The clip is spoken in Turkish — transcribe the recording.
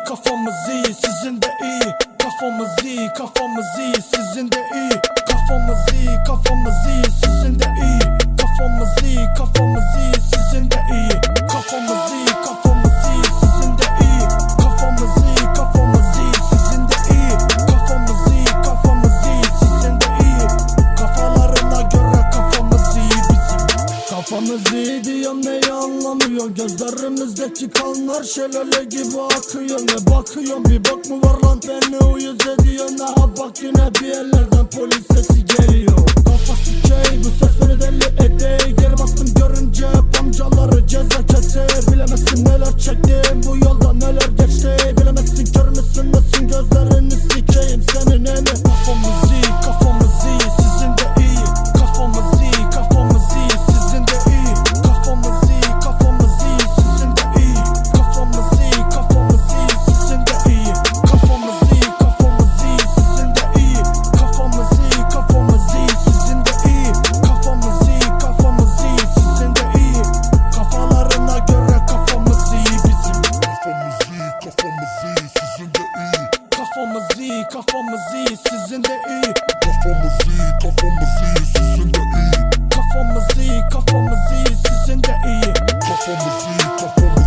kafamız iyi, sizin de iyi. Kafamız iyi, kafamız iyi, sizin de iyi. Kafamız iyi, kafamız iyi, sizin de iyi. Kafamız iyi, kafamız iyi, sizin de iyi. Kafamız iyi, kafamız iyi, sizin de iyi. Kafamız iyi, kafamız iyi, sizin de iyi. Kafamız iyi, kafamız iyi, sizin de iyi. Kafalarına göre kafamız iyi bizim. Kafamız iyi diyorum, neyi anlamıyor? Gözlerimizdeki kanlar şelale gibi akıyor. Ne bakıyorum, bir bak mı var lan? Beni uyuz ediyor. Ne ha bak, yine bir yerlerden polis sesi geliyor. Kafası key, bu ses beni deli ede. Geri bastım görünce hep amcaları ceza keser. Bilemezsin neler çektim, bu yolda neler geçti. Bilemezsin, kör müsün nesin, gözlerini sikeyim senin emi. Kafamız iyi, kafamız iyi, sizin de iyi. Kafamız iyi, kafamız iyi, sizin de iyi. Kafamız iyi, kafamız iyi, sizin de iyi. Kafamız iyi, kafamız iyi, sizin de iyi. Kafamız iyi, kafamız iyi, sizin de iyi. Kafamız iyi, kafamız iyi, sizin de iyi. Kafamız iyi, kafamız iyi, sizin de iyi. Kafalarına göre kafamız iyi bizim. Kafamız iyi, kafamız iyi, sizin de iyi. Kafamız iyi, kafamız iyi, sizin de iyi. Kafamız iyi, kafamız iyi, sizin de iyi. Kafamız iyi, kafamız iyi, sizin de iyi. Kafamız iyi, kafamız